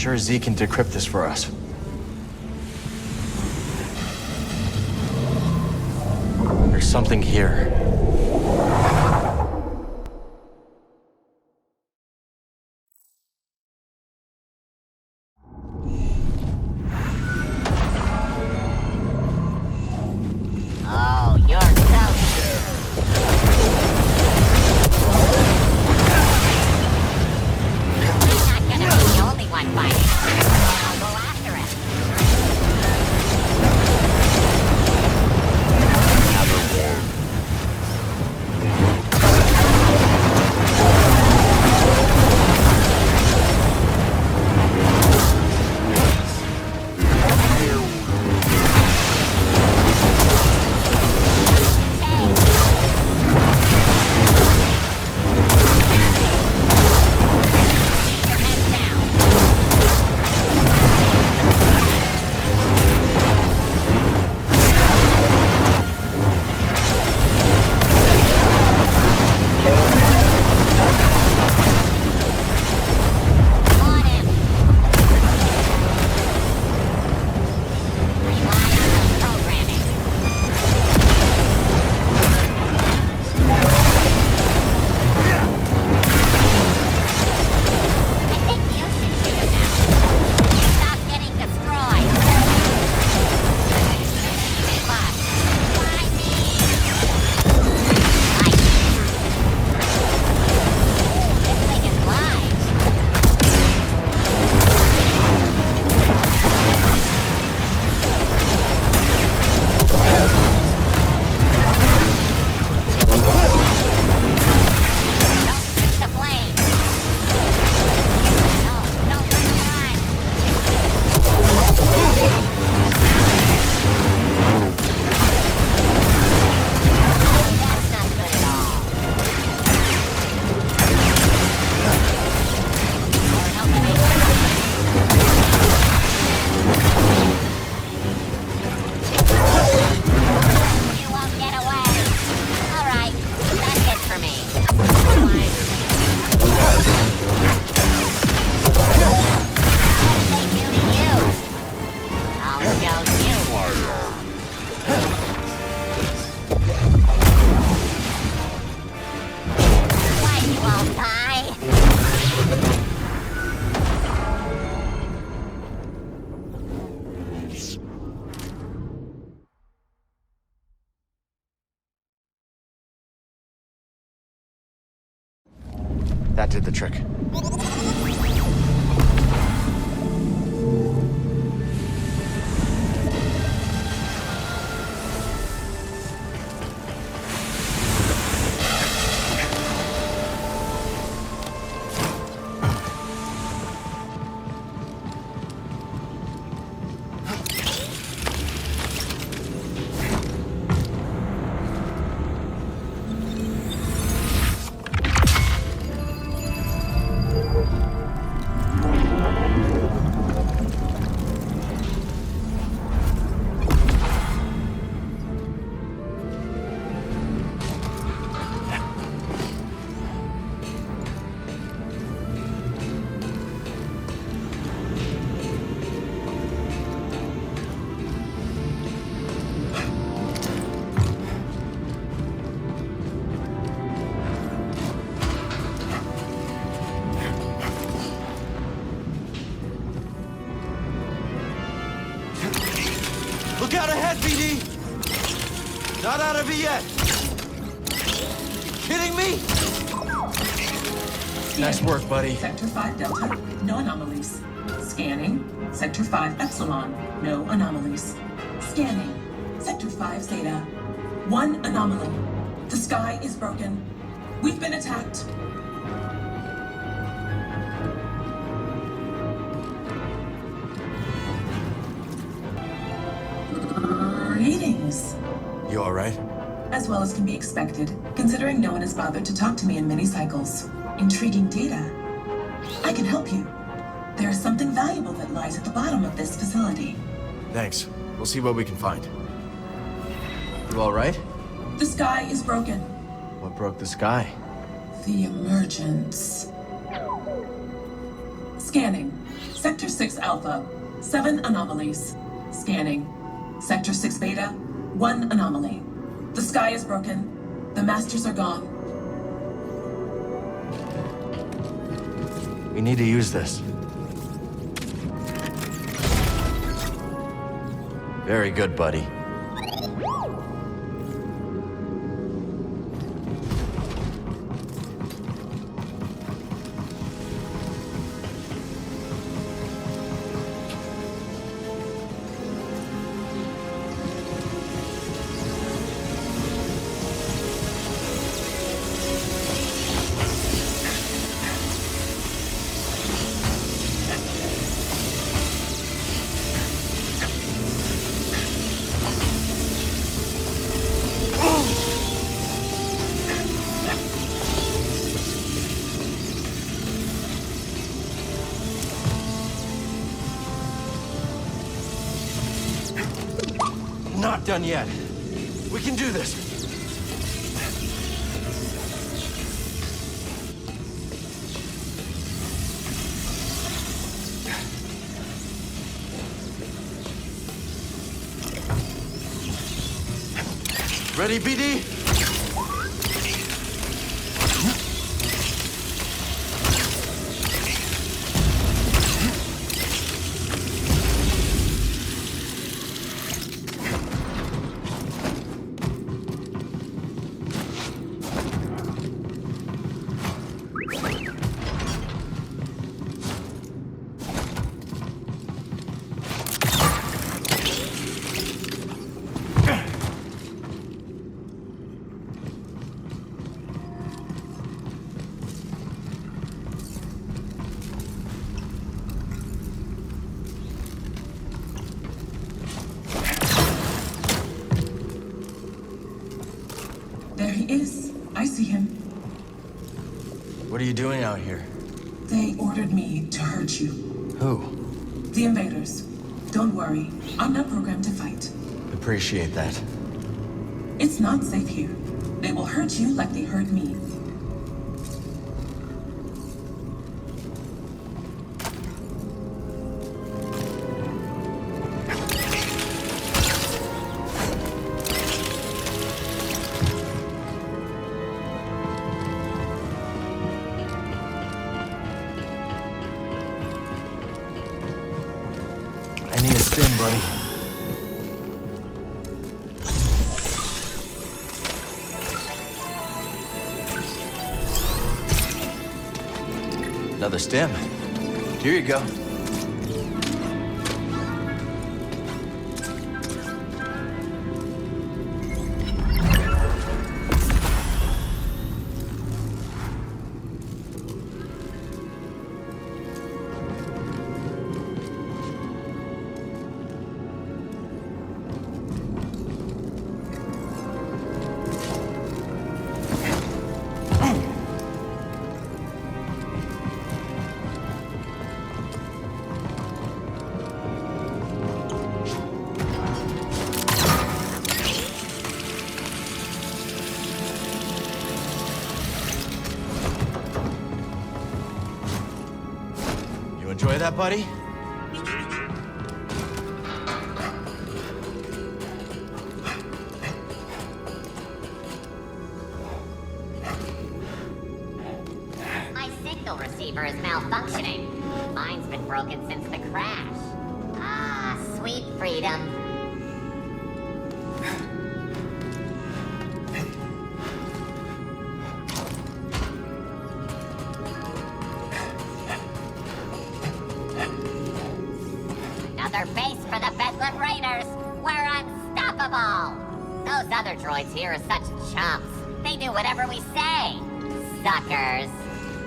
sure Z can decrypt this for us. There's something here. Oh, you're so... He's not gonna be the only one fighting. I'll go after him. That did the trick. Look out ahead, BD! Not out of it yet! Kidding me? Nice work, buddy. Sector 5 Delta, no anomalies. Scanning. Sector 5 Epsilon, no anomalies. Scanning. Sector 5 Zeta, one anomaly. The sky is broken. We've been attacked. Greetings. You all right? As well as can be expected, considering no one has bothered to talk to me in many cycles. Intriguing data. I can help you. There is something valuable that lies at the bottom of this facility. Thanks. We'll see what we can find. You all right? The sky is broken. What broke the sky? The emergence. Scanning. Sector 6 Alpha. 7 anomalies. Scanning. Sector 6 Beta. 1 anomaly. The sky is broken. The masters are gone. We need to use this. Very good, buddy. Not done yet. We can do this. Ready, BD? There he is. I see him. What are you doing out here? They ordered me to hurt you. Who? The invaders. Don't worry. I'm not programmed to fight. Appreciate that. It's not safe here. They will hurt you like they hurt me. I need a stim, buddy. Another stim. Here you go. Enjoy that, buddy? My signal receiver is malfunctioning. Mine's been broken since the crash. Ah, sweet freedom. Another base for the Bedlam Raiders. We're unstoppable. Those other droids here are such chumps. They do whatever we say. Suckers.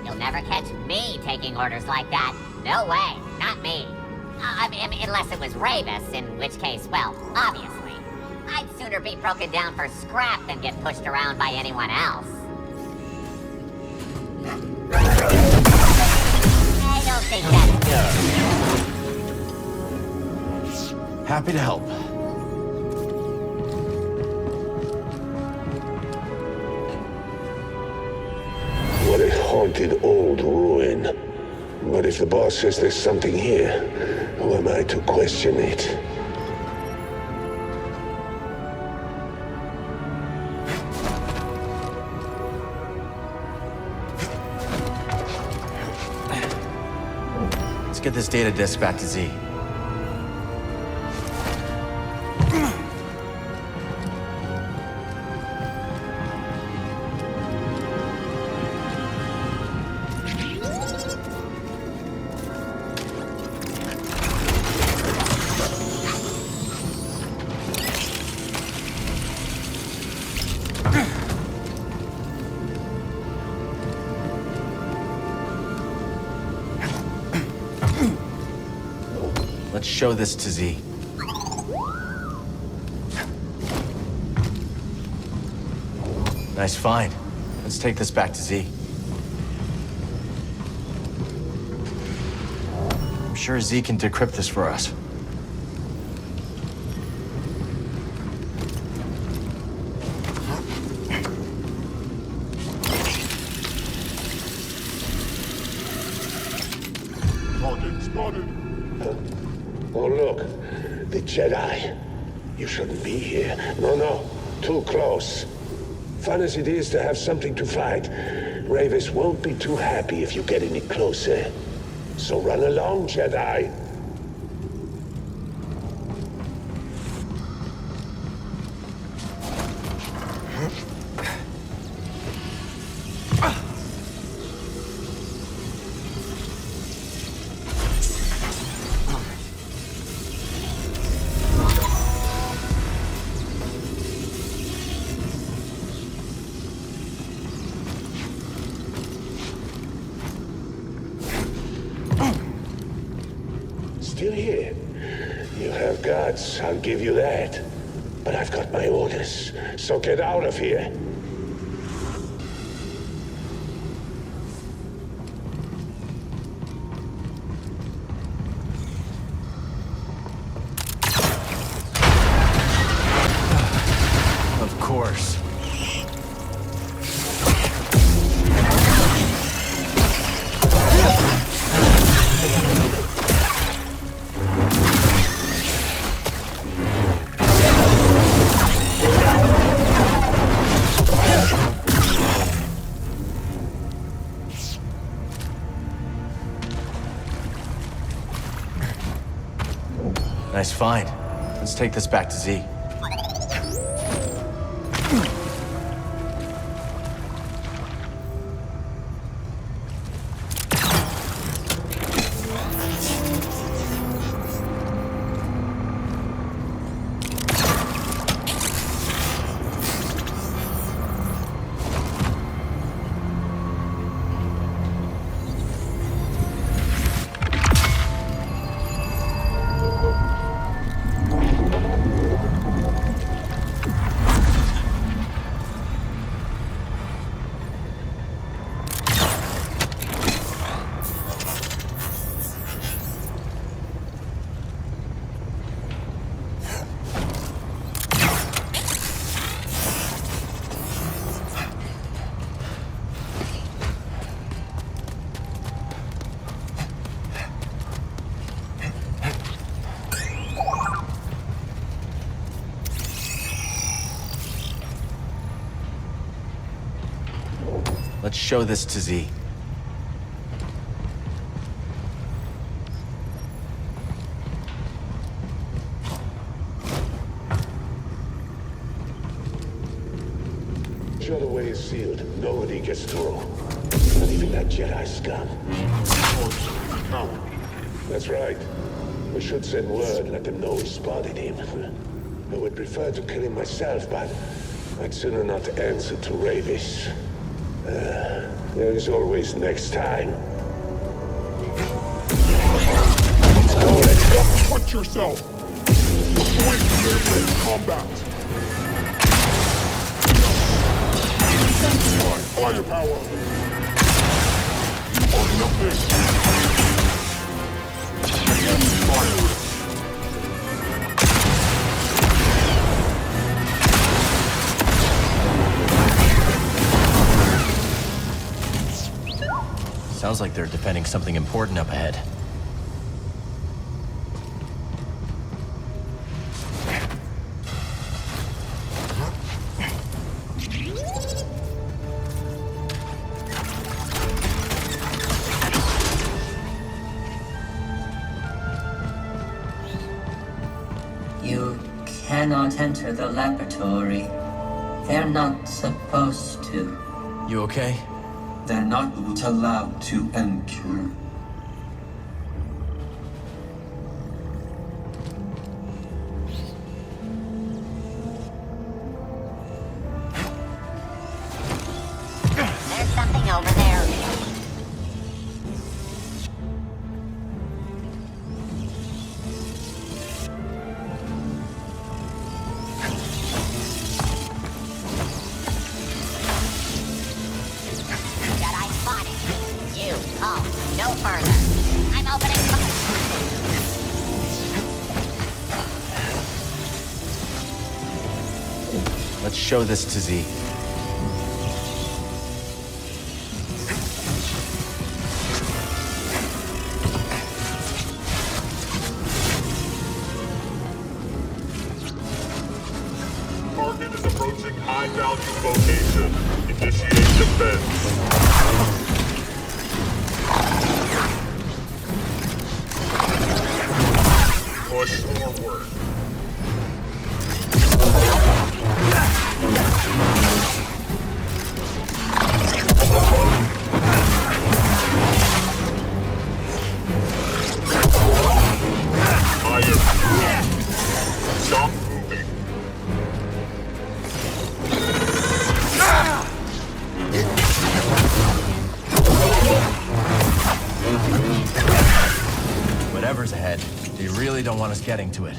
You'll never catch me taking orders like that. No way. Not me. I mean, unless it was Ravis, in which case, well, obviously. I'd sooner be broken down for scrap than get pushed around by anyone else. I don't think that's good. Happy to help. What a haunted old ruin. But if the boss says there's something here, who am I to question it? Let's get this data disk back to Z. Let's show this to Z. Nice find. Let's take this back to Z. I'm sure Z can decrypt this for us. Target spotted. Oh, look. The Jedi. You shouldn't be here. No. Too close. Fun as it is to have something to fight, Ravis won't be too happy if you get any closer. So run along, Jedi. Still here. You have guts, I'll give you that. But I've got my orders, so get out of here. Of course. Nice find. Let's take this back to Z. Let's show this to Z. Sure, the way is sealed. Nobody gets through. Not even that Jedi scum. That's right. We should send word, let them know we spotted him. I would prefer to kill him myself, but I'd sooner not answer to Ravis. There is always next time. Oh, let's go. Watch yourself. Wait for combat. Firepower. You are nothing. Fire. Sounds like they're defending something important up ahead. You cannot enter the laboratory. They're not supposed to. You okay? They're not allowed to enter. There's something over there. Jedi spotted. You, oh, no further. I'm opening fire. Let's show this to Z. Target is approaching high-value location. Initiate defense. Push forward. Higher. Stop moving. Whatever's ahead, they really don't want us getting to it.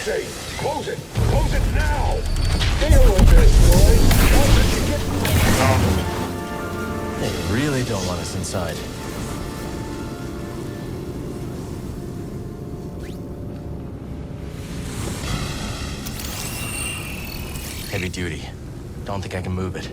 say, close it! Close it now! Deal with this, boys! How did you get... They really don't want us inside. Heavy duty. Don't think I can move it.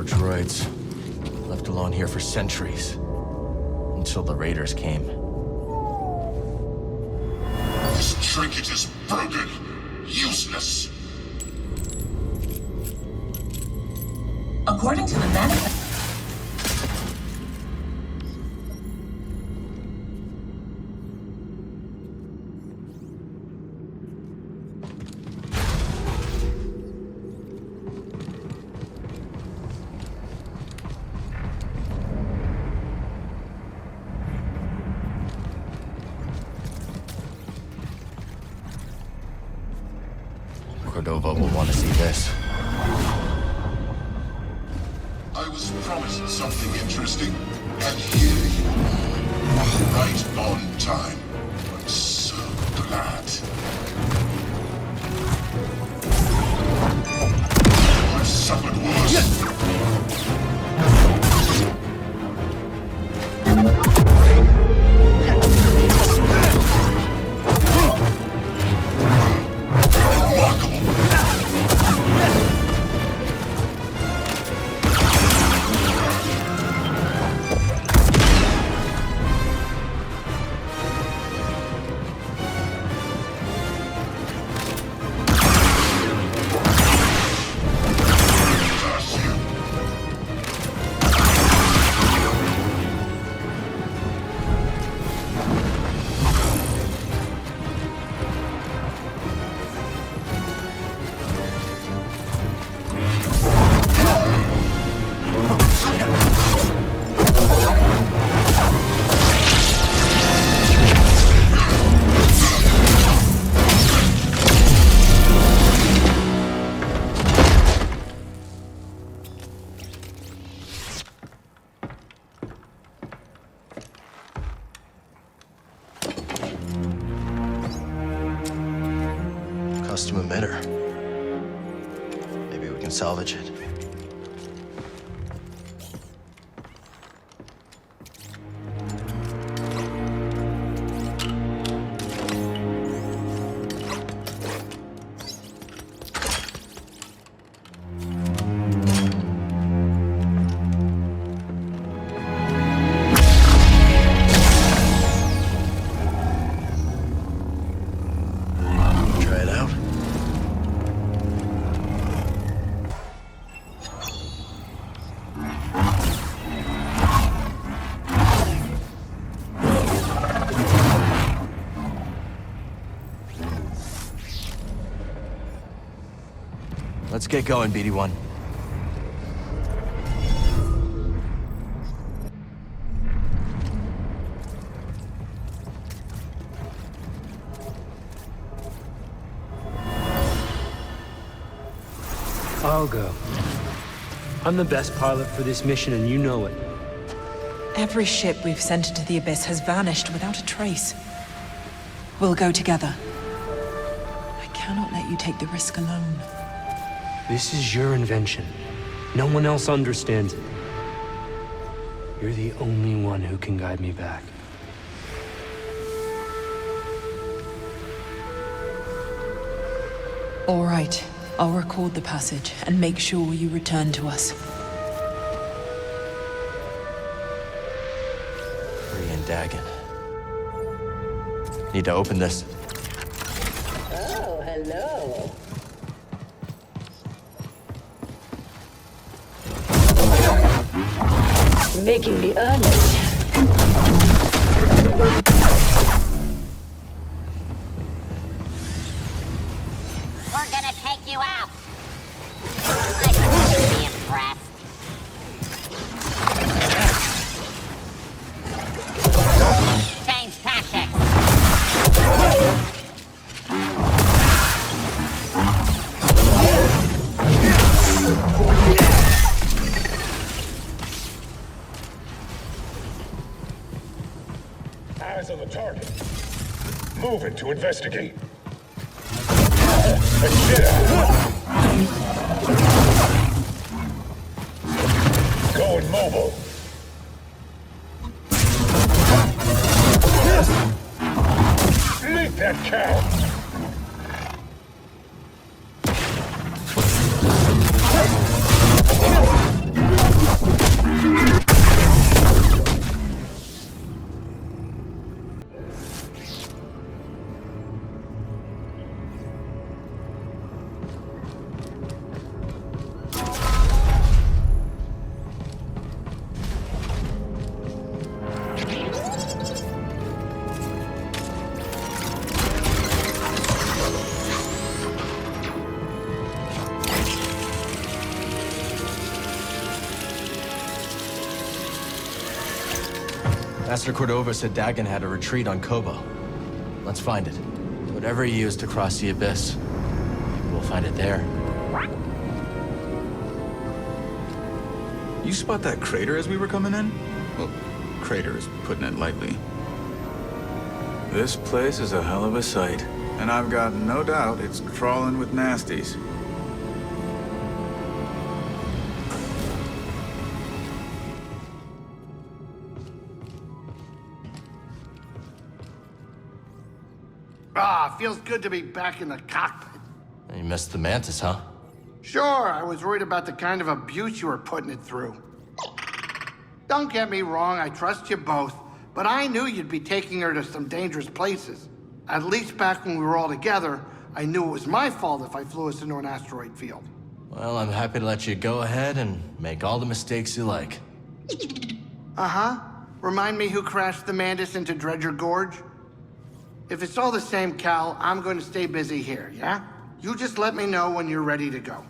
droids. Left alone here for centuries. Until the raiders came. This trinket is broken. Useless. According to the manifest. Cordova will want to see this. I was promised something interesting, and here you are. Right on time. I'm so glad. I've suffered worse. Custom emitter. Maybe we can salvage it. Try it out. Let's get going, BD-1. I'll go. I'm the best pilot for this mission, and you know it. Every ship we've sent into the Abyss has vanished without a trace. We'll go together. I cannot let you take the risk alone. This is your invention. No one else understands it. You're the only one who can guide me back. All right. I'll record the passage and make sure you return to us. Bree and Dagon. Need to open this. Oh, hello. Making me earnest. We're gonna take you out. I think you'd be impressed. Change tactics. Eyes on the target. Move it to investigate. A Jedi. Going mobile. Make that count. Master Cordova said Dagon had a retreat on Koboh. Let's find it. Whatever he used to cross the abyss, maybe we'll find it there. You spot that crater as we were coming in? Well, crater is putting it lightly. This place is a hell of a sight, and I've got no doubt it's crawling with nasties. Feels good to be back in the cockpit. You missed the Mantis, huh? Sure, I was worried about the kind of abuse you were putting it through. Don't get me wrong, I trust you both, but I knew you'd be taking her to some dangerous places. At least back when we were all together, I knew it was my fault if I flew us into an asteroid field. Well, I'm happy to let you go ahead and make all the mistakes you like. Uh-huh. Remind me who crashed the Mantis into Dredger Gorge? If it's all the same, Cal, I'm going to stay busy here, yeah? You just let me know when you're ready to go.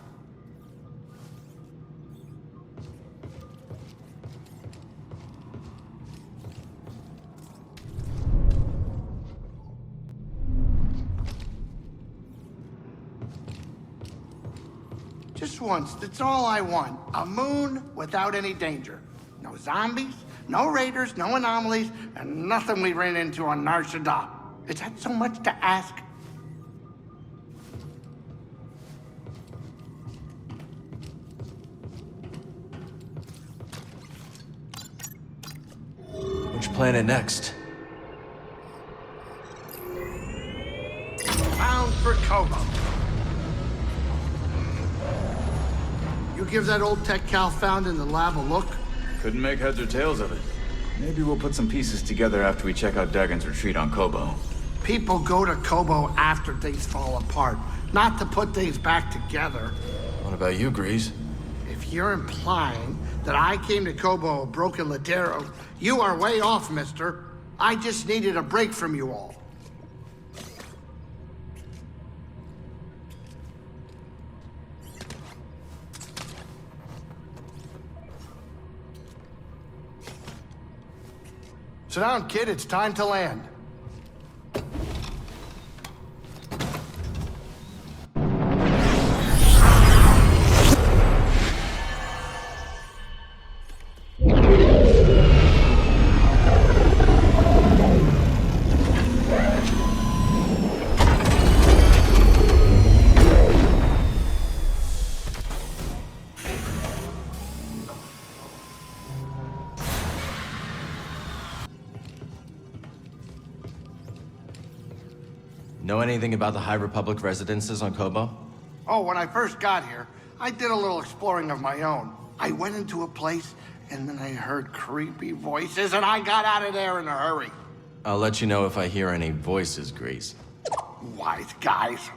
Just once, that's all I want. A moon without any danger. No zombies, no raiders, no anomalies, and nothing we ran into on Nar Shaddaa. Is that so much to ask? Which planet next? Bound for Koboh. You give that old tech Cal found in the lab a look? Couldn't make heads or tails of it. Maybe we'll put some pieces together after we check out Dagon's retreat on Koboh. People go to Koboh after things fall apart, not to put things back together. What about you, Grease? If you're implying that I came to Koboh a broken Ladero, you are way off, mister. I just needed a break from you all. Sit down, kid. It's time to land. Know anything about the High Republic residences on Koboh? Oh, when I first got here, I did a little exploring of my own. I went into a place, and then I heard creepy voices, and I got out of there in a hurry. I'll let you know if I hear any voices, Grease. Wise guys.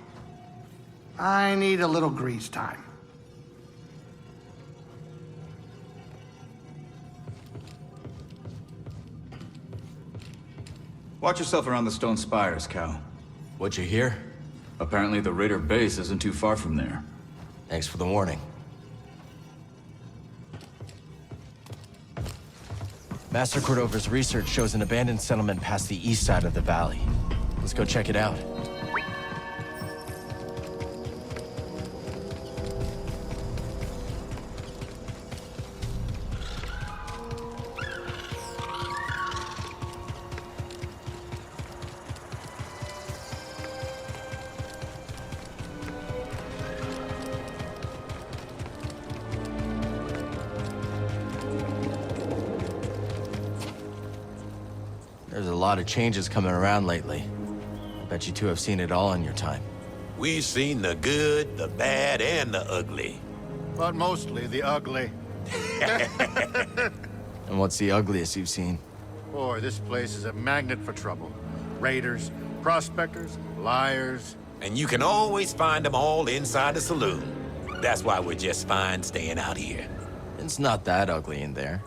I need a little grease time. Watch yourself around the stone spires, Cal. What'd you hear? Apparently the Raider base isn't too far from there. Thanks for the warning. Master Cordova's research shows an abandoned settlement past the east side of the valley. Let's go check it out. There's a lot of changes coming around lately. I bet you two have seen it all in your time. We've seen the good, the bad, and the ugly. But mostly the ugly. And what's the ugliest you've seen? Boy, this place is a magnet for trouble. Raiders, prospectors, liars. And you can always find them all inside the saloon. That's why we're just fine staying out here. It's not that ugly in there.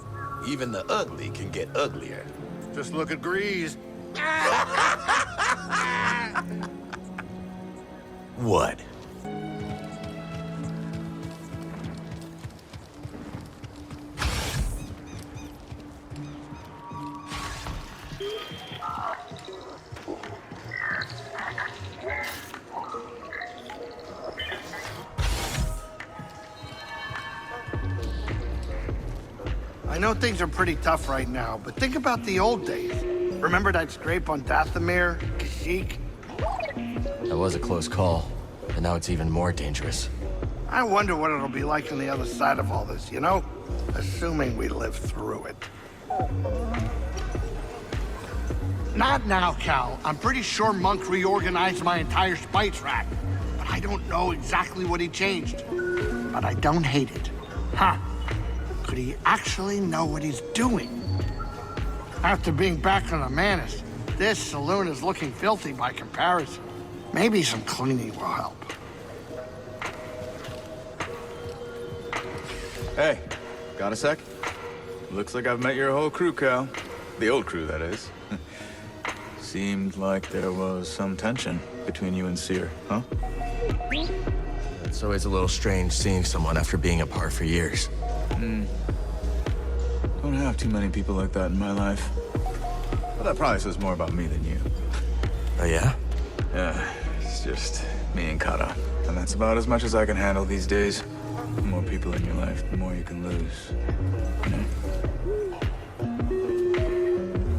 Even the ugly can get uglier. Just look at Grease. What? I know things are pretty tough right now, but think about the old days. Remember that scrape on Dathomir, Kashyyyk? That was a close call, and now it's even more dangerous. I wonder what it'll be like on the other side of all this, you know? Assuming we live through it. Not now, Cal. I'm pretty sure Monk reorganized my entire spice rack. But I don't know exactly what he changed. But I don't hate it. Huh. Could he actually know what he's doing? After being back on the Manus, this saloon is looking filthy by comparison. Maybe some cleaning will help. Hey, got a sec? Looks like I've met your whole crew, Cal. The old crew, that is. Seemed like there was some tension between you and Seer, huh? It's always a little strange seeing someone after being apart for years. Don't have too many people like that in my life. But that probably says more about me than you. Oh, yeah? Yeah, it's just me and Kata. And that's about as much as I can handle these days. The more people in your life, the more you can lose. You know?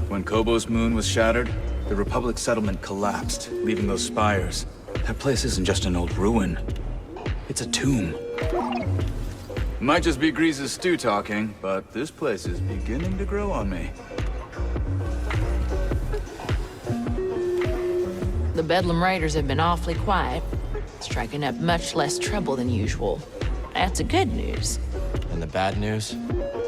When Koboh's moon was shattered, the Republic settlement collapsed, leaving those spires. That place isn't just an old ruin. It's a tomb. Might just be Grease's stew talking, but this place is beginning to grow on me. The Bedlam Raiders have been awfully quiet, striking up much less trouble than usual. That's the good news. And the bad news?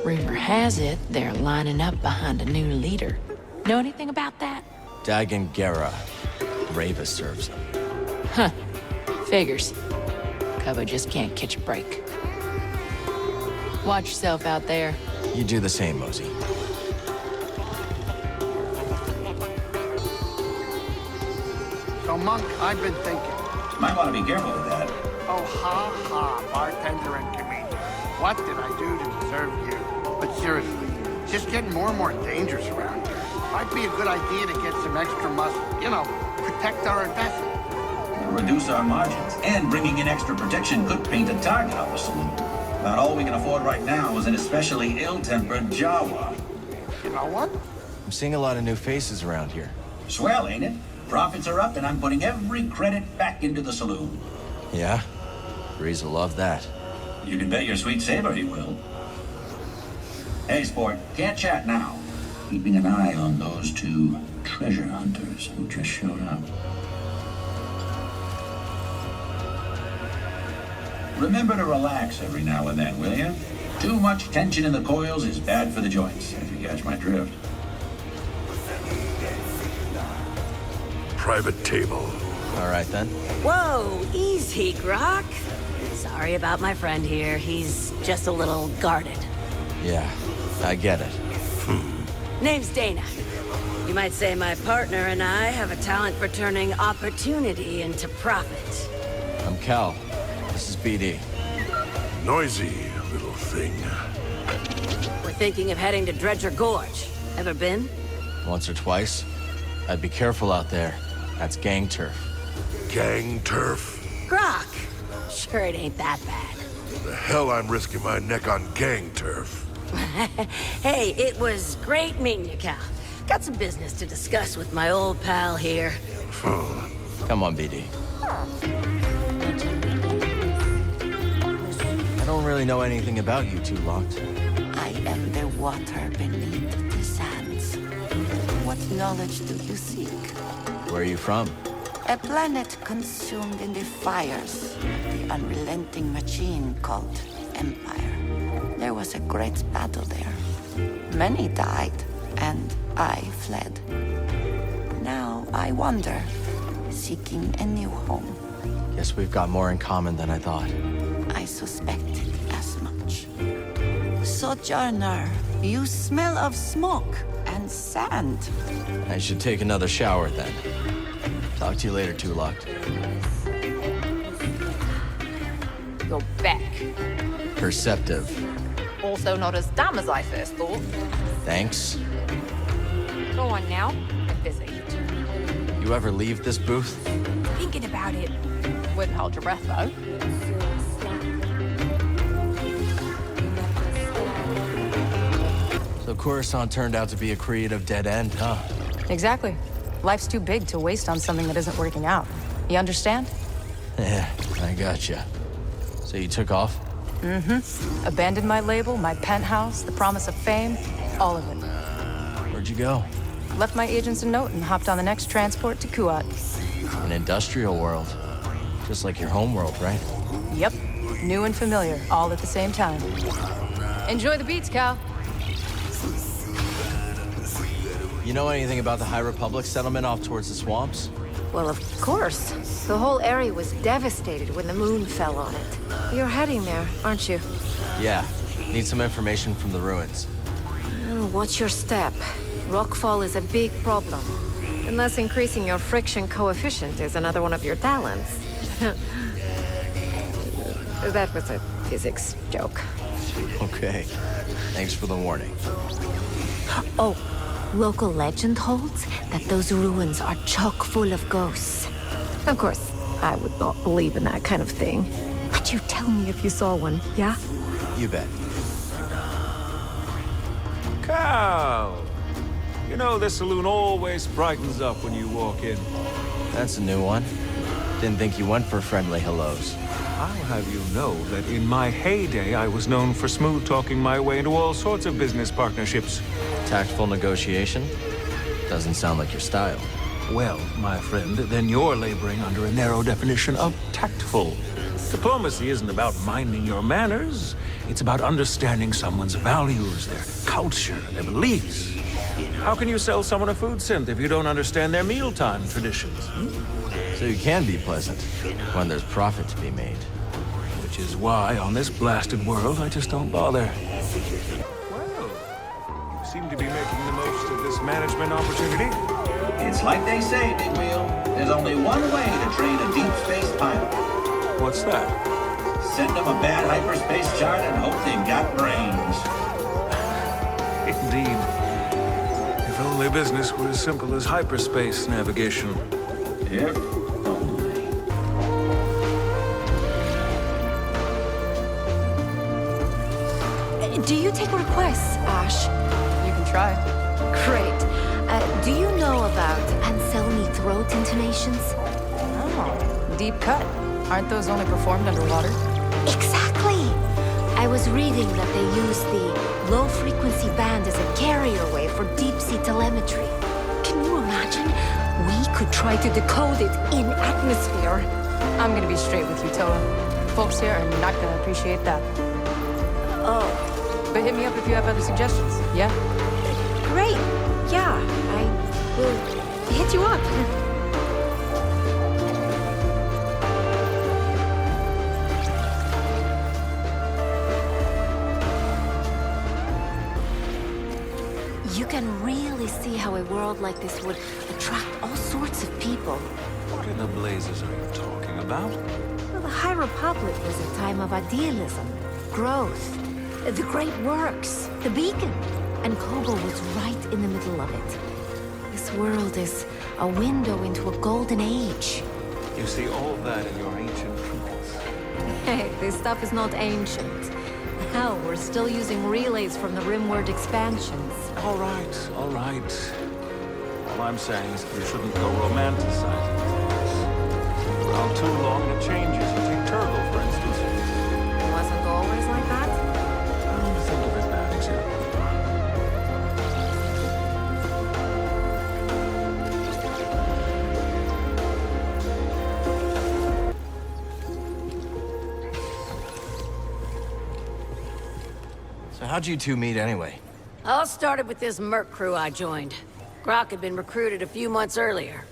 Rumor has it they're lining up behind a new leader. Know anything about that? Dagon Gera. Rava serves them. Huh. Figures. Koboh just can't catch a break. Watch yourself out there. You do the same, Mosey. So, Monk, I've been thinking. Might want to be careful with that. Oh, ha ha, bartender and comedian. What did I do to deserve you? But seriously, it's just getting more and more dangerous around here. Might be a good idea to get some extra muscle. You know, protect our investment. Reduce our margins. And bringing in extra protection could paint a target on the saloon. About all we can afford right now is an especially ill-tempered Jawa. You know what? I'm seeing a lot of new faces around here. Swell, ain't it? Profits are up, and I'm putting every credit back into the saloon. Yeah? Breeze will love that. You can bet your sweet saber he will. Hey, sport, can't chat now. Keeping an eye on those two treasure hunters who just showed up. Remember to relax every now and then, will you? Too much tension in the coils is bad for the joints, if you catch my drift. Private table. All right, then. Whoa, easy, Grok. Sorry about my friend here. He's just a little guarded. Yeah, I get it. Name's Dana. You might say my partner and I have a talent for turning opportunity into profit. I'm Cal. This is BD. Noisy little thing. We're thinking of heading to Dredger Gorge. Ever been? Once or twice. I'd be careful out there. That's gang turf. Gang turf? Grok! Sure it ain't that bad. The hell I'm risking my neck on gang turf. Hey, it was great meeting you, Cal. Got some business to discuss with my old pal here. Come on, BD. I don't really know anything about you two, Locked. I am the water beneath the sands. What knowledge do you seek? Where are you from? A planet consumed in the fires of the unrelenting machine called Empire. There was a great battle there. Many died, and I fled. Now I wander, seeking a new home. Guess we've got more in common than I thought. I suspected as much. Sojourner, you smell of smoke and sand. I should take another shower then. Talk to you later, Two Locked. You're back. Perceptive. Also not as dumb as I first thought. Thanks. Go on now. I'm busy. You ever leave this booth? Thinking about it. Wouldn't hold your breath, though. So Coruscant turned out to be a creative dead end, huh? Exactly. Life's too big to waste on something that isn't working out. You understand? Yeah, I gotcha. So you took off? Mm-hmm. Abandoned my label, my penthouse, the promise of fame, all of it. Where'd you go? Left my agents a note and hopped on the next transport to Kuat. An industrial world. Just like your home world, right? Yep. New and familiar, all at the same time. Enjoy the beats, Cal. You know anything about the High Republic settlement off towards the swamps? Well, of course. The whole area was devastated when the moon fell on it. You're heading there, aren't you? Yeah. Need some information from the ruins. Oh, watch your step. Rockfall is a big problem. Unless increasing your friction coefficient is another one of your talents. That was a physics joke. Okay. Thanks for the warning. Oh, local legend holds that those ruins are chock full of ghosts. Of course, I would not believe in that kind of thing. But you tell me if you saw one, yeah? You bet. Cal! You know, this saloon always brightens up when you walk in. That's a new one. Didn't think you went for friendly hellos. I'll have you know that in my heyday, I was known for smooth-talking my way into all sorts of business partnerships. Tactful negotiation? Doesn't sound like your style. Well, my friend, then you're laboring under a narrow definition of tactful. Diplomacy isn't about minding your manners. It's about understanding someone's values, their culture, their beliefs. How can you sell someone a food scent if you don't understand their mealtime traditions? So you can be pleasant when there's profit to be made. Which is why, on this blasted world, I just don't bother. Well, you seem to be making the most of this management opportunity. It's like they say, Big Wheel. There's only one way to train a deep space pilot. What's that? Send them a bad hyperspace chart and hope they've got brains. Indeed. If only business were as simple as hyperspace navigation. If Do you take requests, Ash? You can try. Great. Do you know about Anselmi throat intonations? Oh, deep cut. Aren't those only performed underwater? Exactly! I was reading that they use the low-frequency band as a carrier wave for deep-sea telemetry. Can you imagine? We could try to decode it in atmosphere. I'm gonna be straight with you, Toa. Folks here are not gonna appreciate that. Oh. But hit me up if you have other suggestions, yeah? Great. Yeah, I will hit you up. You can really see how a world like this would attract all sorts of people. What in the blazes are you talking about? Well, the High Republic was a time of idealism, growth, the great works, the beacon. And Koboh was right in the middle of it. This world is a window into a golden age. You see all that in your ancient truths. Hey, this stuff is not ancient. Hell, we're still using relays from the Rimward expansions. All right, all right. All I'm saying is that you shouldn't go romanticizing things. Around too long and it changes. You take Turgle, for instance. It wasn't always like that? Think of it bad example. So how'd you two meet anyway? All started with this merc crew I joined. Grok had been recruited a few months earlier.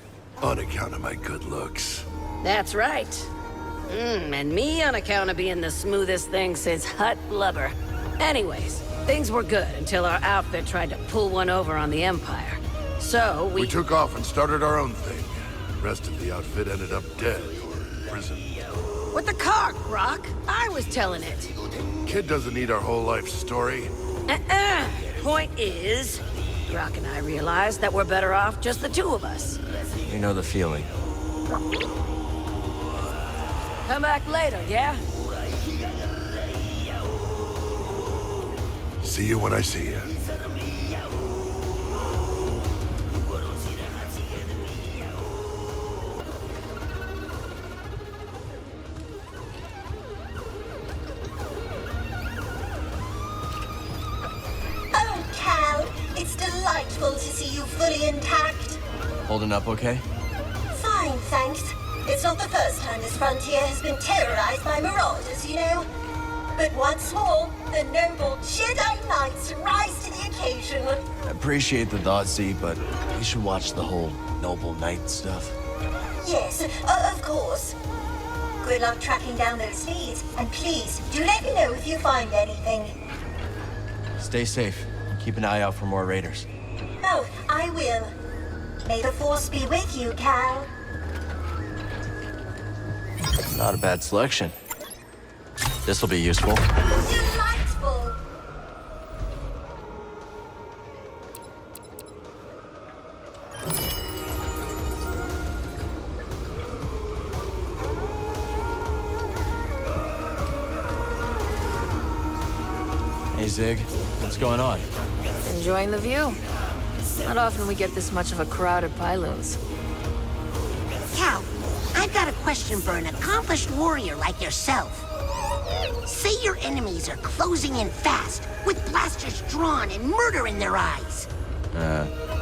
On account of my good looks. That's right. And me on account of being the smoothest thing since Hut Blubber. Anyways, things were good until our outfit tried to pull one over on the Empire. So We took off and started our own thing. The rest of the outfit ended up dead or in prison. With the car, Grok. I was telling it. Kid doesn't need our whole life story. Point is, Grok and I realized that we're better off just the two of us. You know the feeling. Come back later, yeah? See you when I see you. Oh, Cal, it's delightful to see you fully intact. Holding up okay? Fine, thanks. It's not the first time this frontier has been terrorized by marauders, you know. But once more, the noble Jedi Knights rise to the occasion. I appreciate the thought, Z, but we should watch the whole noble knight stuff. Yes, of course. Good luck tracking down those leads, and please, do let me know if you find anything. Stay safe. Keep an eye out for more raiders. Oh, I will. May the Force be with you, Cal. Not a bad selection. This'll be useful. Delightful. Hey, Zig. What's going on? Enjoying the view. Not often we get this much of a crowd at Pyloon's. Cal, I've got a question for an accomplished warrior like yourself. Say your enemies are closing in fast, with blasters drawn and murder in their eyes.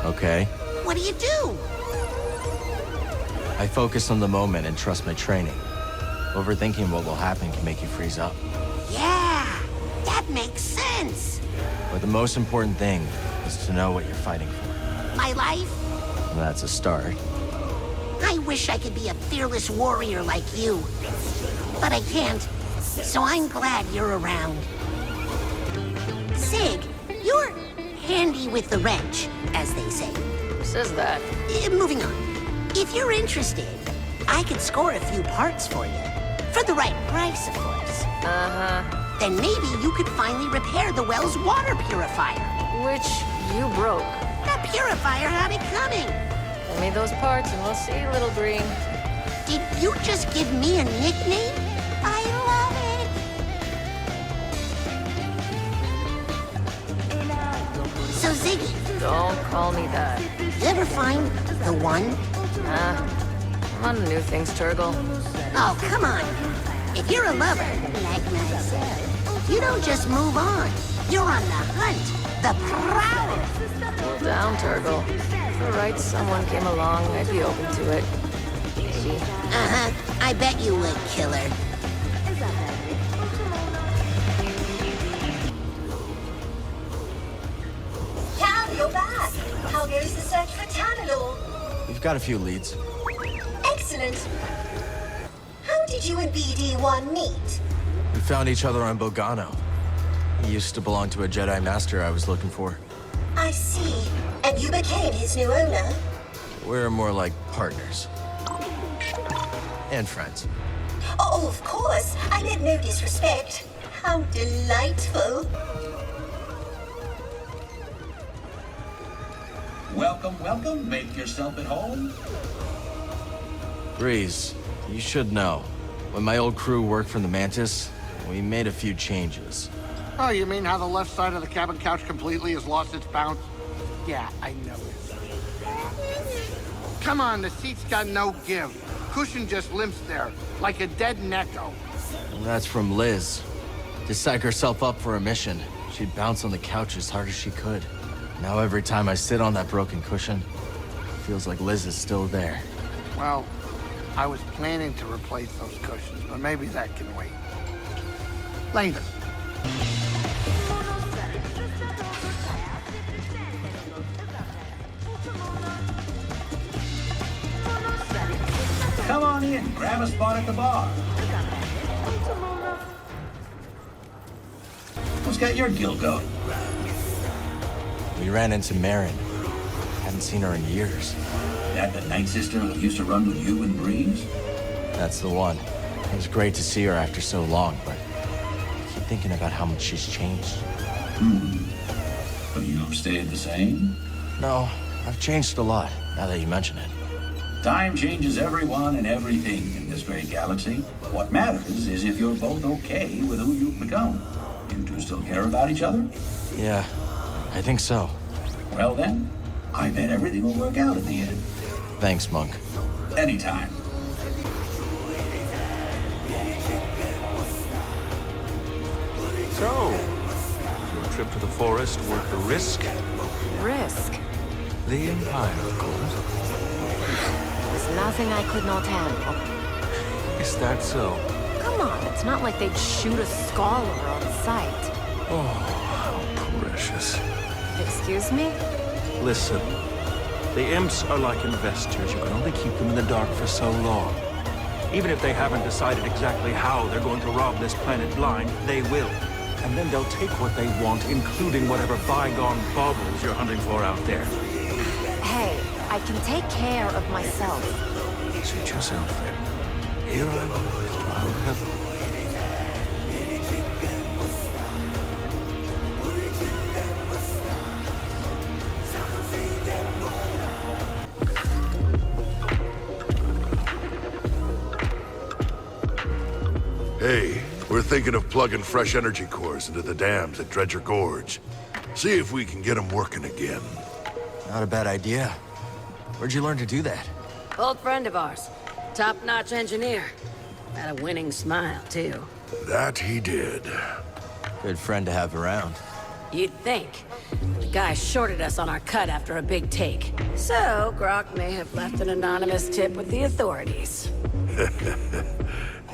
Okay. What do? I focus on the moment and trust my training. Overthinking what will happen can make you freeze up. Yeah, that makes sense. But the most important thing is to know what you're fighting for. My life? And that's a start. I wish I could be a fearless warrior like you. But I can't, so I'm glad you're around. Sig, you're handy with the wrench, as they say. Who says that? Moving on. If you're interested, I could score a few parts for you. For the right price, of course. Uh-huh. Then maybe you could finally repair the well's water purifier. Which you broke. The purifier had it coming. Send me those parts and we'll see, little green. Did you just give me a nickname? I love it. So, Ziggy. Don't call me that. You ever find the one? I'm on new things, Turgle. Oh, come on. If you're a lover, like myself, you don't just move on. You're on the hunt. The prowl. Cool down, Turgle. If the right someone came along, I'd be open to it. Maybe. Uh-huh. I bet you would, killer. Cal, you're back. How goes the search for Tanalor? We've got a few leads. Excellent. How did you and BD-1 meet? We found each other on Bogano. He used to belong to a Jedi Master I was looking for. I see. And you became his new owner? We're more like partners. And friends. Oh, of course. I meant no disrespect. How delightful. Welcome, welcome. Make yourself at home. Breeze, you should know. When my old crew worked for the Mantis, we made a few changes. Oh, you mean how the left side of the cabin couch completely has lost its bounce? Yeah, I noticed. Come on, the seat's got no give. Cushion just limps there, like a dead necko. And that's from Liz. To psych herself up for a mission, she'd bounce on the couch as hard as she could. Now every time I sit on that broken cushion, it feels like Liz is still there. Well, I was planning to replace those cushions, but maybe that can wait. Later. Come on in, grab a spot at the bar. What's got your guild going? We ran into Marin. Hadn't seen her in years. That the Night Sister who used to run with you and Breeze? That's the one. It was great to see her after so long, but I keep thinking about how much she's changed. But you've stayed the same? No, I've changed a lot, now that you mention it. Time changes everyone and everything in this great galaxy. What matters is if you're both okay with who you've become. You two still care about each other? Yeah, I think so. Well then, I bet everything will work out in the end. Thanks, Monk. Anytime. So, your trip to the forest worth the risk? Risk? The Empire, of course. There's nothing I could not handle. Is that so? Come on, it's not like they'd shoot a scholar on sight. Oh, how precious. Excuse me? Listen, the imps are like investors. You can only keep them in the dark for so long. Even if they haven't decided exactly how they're going to rob this planet blind, they will. And then they'll take what they want, including whatever bygone baubles you're hunting for out there. Hey, I can take care of myself. Suit yourself, then. Here I am. I will help. Hey, we're thinking of plugging fresh energy cores into the dams at Dredger Gorge. See if we can get them working again. Not a bad idea. Where'd you learn to do that? Old friend of ours. Top-notch engineer. Had a winning smile, too. That he did. Good friend to have around. You'd think. The guy shorted us on our cut after a big take. So, Grok may have left an anonymous tip with the authorities.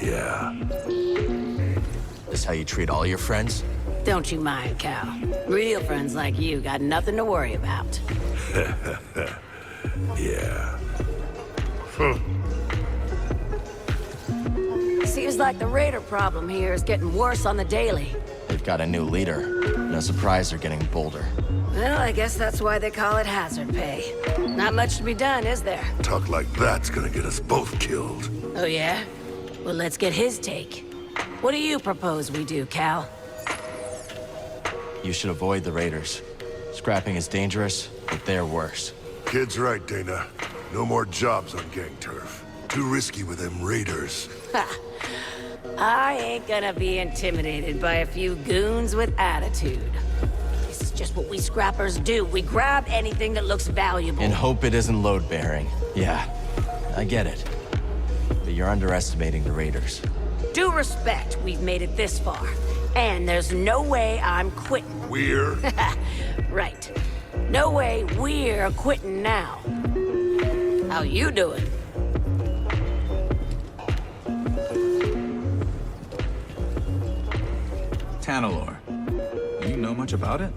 Yeah. This how you treat all your friends? Don't you mind, Cal. Real friends like you got nothing to worry about. Yeah. Seems like the raider problem here is getting worse on the daily. They've got a new leader. No surprise they're getting bolder. Well, I guess that's why they call it hazard pay. Not much to be done, is there? Talk like that's gonna get us both killed. Oh, yeah? Well, let's get his take. What do you propose we do, Cal? You should avoid the raiders. Scrapping is dangerous, but they're worse. Kid's right, Dana. No more jobs on gang turf. Too risky with them raiders. Ha! I ain't gonna be intimidated by a few goons with attitude. This is just what we scrappers do. We grab anything that looks valuable. And hope it isn't load-bearing. Yeah, I get it. But you're underestimating the raiders. Due respect, we've made it this far. And there's no way I'm quitting. We're? Right. No way we're quitting now. How you doing? Tanalor. You know much about it?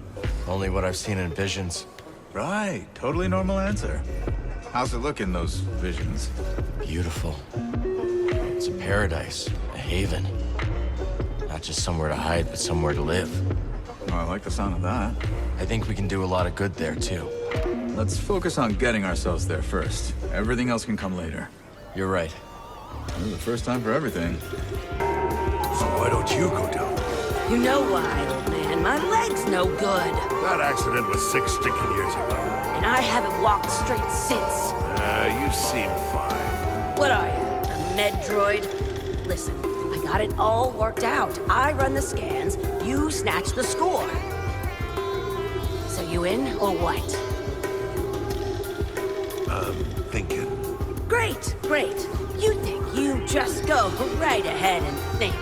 Only what I've seen in visions. Right. Totally normal answer. How's it look in those visions? Beautiful. It's a paradise. A haven. Not just somewhere to hide, but somewhere to live. Oh, I like the sound of that. I think we can do a lot of good there, too. Let's focus on getting ourselves there first. Everything else can come later. You're right. This is the first time for everything. So why don't you go down? You know why, old man. My leg's no good. That accident was 6 stinking years ago. And I haven't walked straight since. You seem fine. What are you, a med droid? Listen, I got it all worked out. I run the scans, you snatch the score. So you in, or what? I'm thinking. Great, great. You think you just go right ahead and think.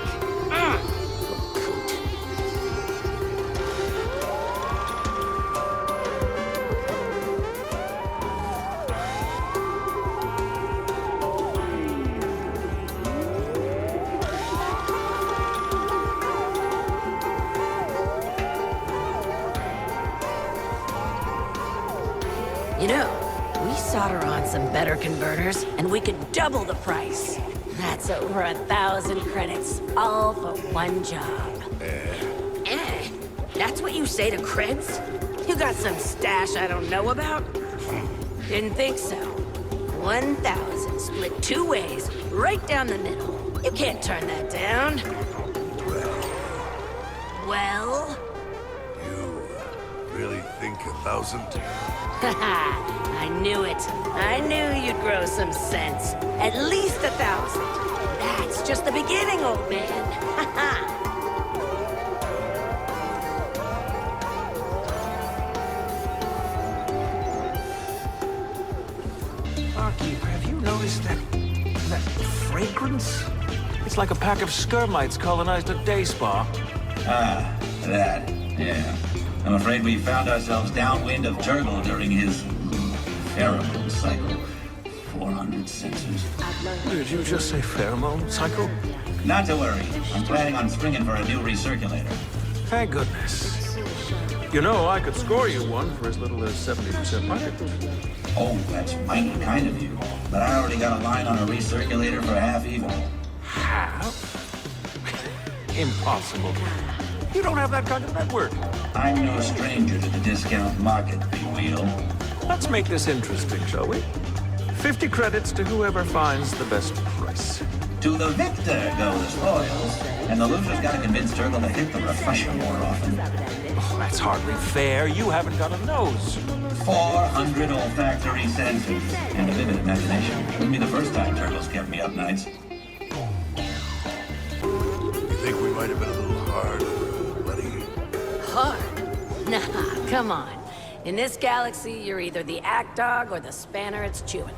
You know, we solder on some better converters, and we could double the price. That's over 1,000 credits, all for one job. That's what you say to creds? You got some stash I don't know about? Didn't think so. 1,000 split 2 ways, right down the middle. You can't turn that down. Well? You really think 1,000? I knew it. I knew you'd grow some sense. At least 1,000. That's just the beginning, old man. fragrance? It's like a pack of skirmites colonized a day spa. Ah, that. Yeah. I'm afraid we found ourselves downwind of Turgle during his pheromone cycle. 400 sensors. Did you just say pheromone cycle? Not to worry. I'm planning on springing for a new recirculator. Thank goodness. You know, I could score you one for as little as 70% market. Oh, that's mighty kind of you. But I already got a line on a recirculator for half even. Half? Impossible. You don't have that kind of network. I'm no stranger to the discount market, big wheel. Let's make this interesting, shall we? 50 credits to whoever finds the best price. To the victor go the spoils, and the loser's got to convince Turgle to hit the refresher more often. Oh, that's hardly fair. You haven't got a nose. 400 olfactory senses and a vivid imagination. Wouldn't be the first time Turtle's kept me up nights. You think we might have been a little hard, buddy? Hard? Nah, come on. In this galaxy, you're either the act dog or the spanner it's chewing.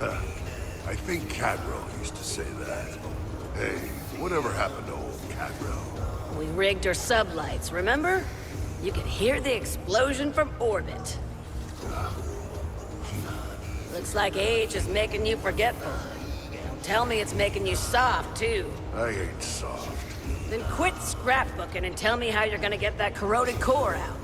I think Cadro used to say that. Hey, whatever happened to old Cadro? We rigged her sublights, remember? You could hear the explosion from orbit. Looks like age is making you forgetful. Don't tell me it's making you soft, too. I ain't soft. Then quit scrapbooking and tell me how you're gonna get that corroded core out.